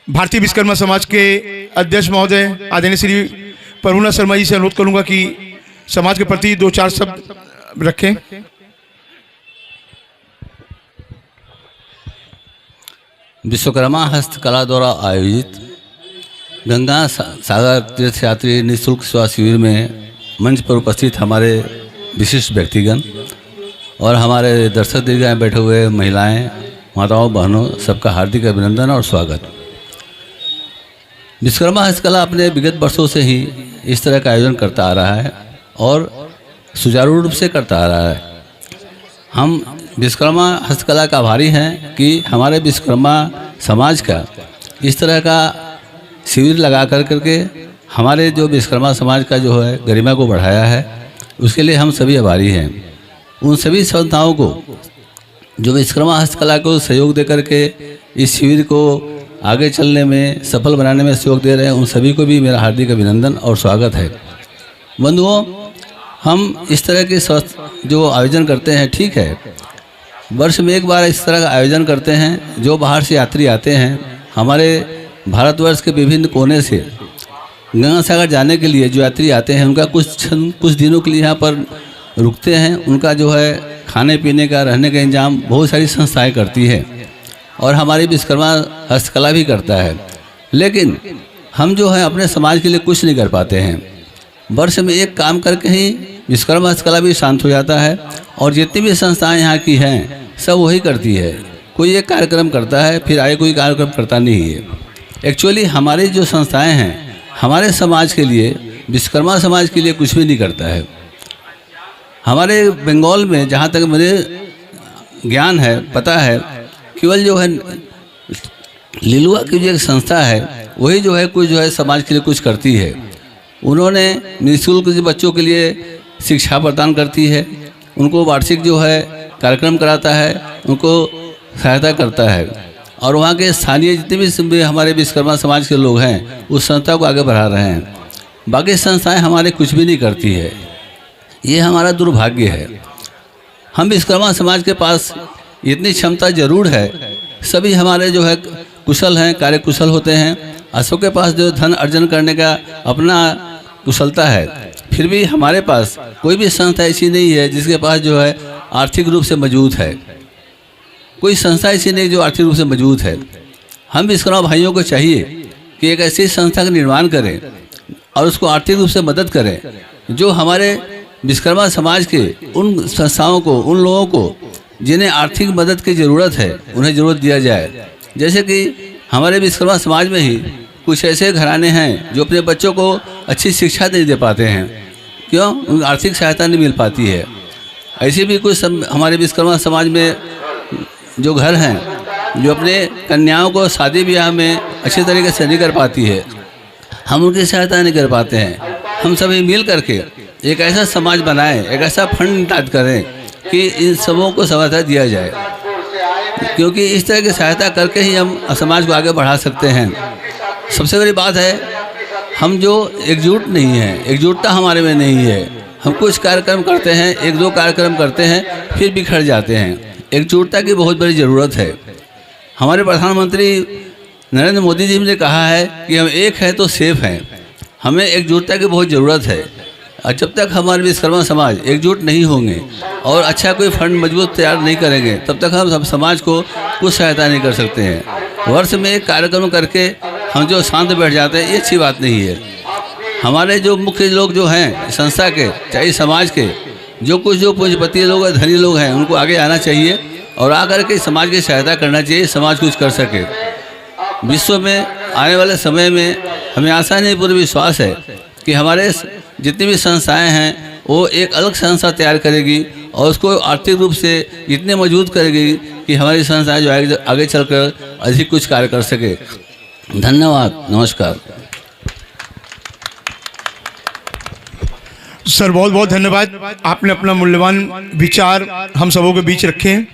भारतीय विश्वकर्मा समाज के अध्यक्ष महोदय आदरणीय श्री प्रभुनाथ शर्मा जी से अनुरोध करूंगा कि समाज के प्रति दो चार शब्द रखें। विश्वकर्मा हस्तकला द्वारा आयोजित गंगा सागर तीर्थ यात्री निःशुल्क सेवा शिविर में मंच पर उपस्थित हमारे विशिष्ट व्यक्तिगण और हमारे दर्शक दीर्घाएँ बैठे हुए महिलाएं, माताओं, बहनों, सबका हार्दिक अभिनंदन और स्वागत। विश्वकर्मा हस्तकला अपने विगत वर्षों से ही इस तरह का आयोजन करता आ रहा है और सुचारू रूप से करता आ रहा है। हम विश्वकर्मा हस्तकला का आभारी हैं कि हमारे विश्वकर्मा समाज का इस तरह का शिविर लगा करके हमारे जो विश्वकर्मा समाज का जो है गरिमा को बढ़ाया है, उसके लिए हम सभी आभारी हैं। उन सभी संस्थाओं को जो विश्वकर्मा हस्तकला को सहयोग दे करके इस शिविर को आगे चलने में, सफल बनाने में सहयोग दे रहे हैं, उन सभी को भी मेरा हार्दिक अभिनंदन और स्वागत है। बंधुओं, हम इस तरह के जो आयोजन करते हैं, ठीक है, वर्ष में एक बार इस तरह का आयोजन करते हैं। जो बाहर से यात्री आते हैं, हमारे भारतवर्ष के विभिन्न कोने से गंगा सागर जाने के लिए जो यात्री आते हैं, उनका कुछ दिनों के लिए यहाँ पर रुकते हैं। उनका जो है खाने पीने का, रहने का इंतजाम बहुत सारी संस्थाएं करती है और हमारी विश्वकर्मा हस्तकला भी करता है। लेकिन हम जो है अपने समाज के लिए कुछ नहीं कर पाते हैं। वर्ष में एक काम करके ही विश्वकर्मा हस्तकला भी शांत हो जाता है और जितनी भी संस्थाएं यहाँ की हैं सब वही करती है। कोई एक कार्यक्रम करता है, फिर आगे कोई कार्यक्रम करता नहीं है। एक्चुअली हमारी जो संस्थाएं हैं हमारे समाज के लिए, विश्वकर्मा समाज के लिए कुछ भी नहीं करता है। हमारे बंगाल में जहाँ तक मेरे ज्ञान है, पता है, केवल जो है लिलुआ की जो एक संस्था है वही जो है कुछ जो है समाज के लिए कुछ करती है। उन्होंने निःशुल्क बच्चों के लिए शिक्षा प्रदान करती है, उनको वार्षिक जो है कार्यक्रम कराता है, उनको सहायता करता है और वहाँ के स्थानीय जितने भी हमारे विश्वकर्मा समाज के लोग हैं उस संस्था को आगे बढ़ा रहे हैं। बाकी संस्थाएं हमारे कुछ भी नहीं करती है। ये हमारा दुर्भाग्य है। हम विश्वकर्मा समाज के पास इतनी क्षमता जरूर है, सभी हमारे जो है कुशल हैं, कार्यकुशल होते हैं, अशोक के पास जो धन अर्जन करने का अपना कुशलता है, फिर भी हमारे पास कोई भी संस्था ऐसी नहीं है जिसके पास जो है आर्थिक रूप से मजबूत है। कोई संस्था ऐसी नहीं जो आर्थिक रूप से मजबूत है। हम विश्वकर्मा भाइयों को चाहिए कि एक ऐसी संस्था का निर्माण करें और उसको आर्थिक रूप से मदद करें जो हमारे विश्वकर्मा समाज के उन संस्थाओं को, उन लोगों को जिन्हें आर्थिक मदद की ज़रूरत है, उन्हें ज़रूरत दिया जाए। जैसे कि हमारे विश्वकर्मा समाज में ही कुछ ऐसे घराने हैं जो अपने बच्चों को अच्छी शिक्षा नहीं दे पाते हैं। क्यों? उनको आर्थिक सहायता नहीं मिल पाती है। ऐसे भी कुछ हमारे विश्वकर्मा समाज में जो घर हैं जो अपने कन्याओं को शादी ब्याह में अच्छे तरीके से नहीं कर पाती है, हम उनकी सहायता नहीं कर पाते हैं। हम सभी मिल करके एक ऐसा समाज बनाएं, एक ऐसा फंड तैयार करें कि इन सबों को सहायता दिया जाए, क्योंकि इस तरह की सहायता करके ही हम समाज को आगे बढ़ा सकते हैं। सबसे बड़ी बात है, हम जो एकजुट नहीं हैं, एकजुटता हमारे में नहीं है। हम कुछ कार्यक्रम करते हैं, एक दो कार्यक्रम करते हैं, फिर बिखर जाते हैं। एकजुटता की बहुत बड़ी ज़रूरत है। हमारे प्रधानमंत्री नरेंद्र मोदी जी ने कहा है कि हम एक हैं तो सेफ हैं। हमें एकजुटता की बहुत ज़रूरत है और जब तक हमारे विश्वकर्मा समाज एकजुट नहीं होंगे और अच्छा कोई फंड मजबूत तैयार नहीं करेंगे, तब तक हम समाज को कुछ सहायता नहीं कर सकते हैं। वर्ष में एक कार्यक्रम करके हम जो शांत बैठ जाते हैं, ये अच्छी बात नहीं है। हमारे जो मुख्य लोग जो हैं संस्था के, चाहे समाज के, जो पूंजीपति लोग हैं, धनी लोग हैं, उनको आगे आना चाहिए और आकर के समाज की सहायता करना चाहिए, समाज कुछ कर सके। विश्व में आने वाले समय में हमें आशा नहीं, पूरा विश्वास है कि हमारे जितनी भी संस्थाएं हैं वो एक अलग संस्था तैयार करेगी और उसको आर्थिक रूप से इतने मजबूत करेगी कि हमारी संस्थाएं जो आगे चलकर अधिक कुछ कार्य कर सके। धन्यवाद, नमस्कार। सर बहुत बहुत धन्यवाद। आपने अपना मूल्यवान विचार हम सबों के बीच रखे हैं।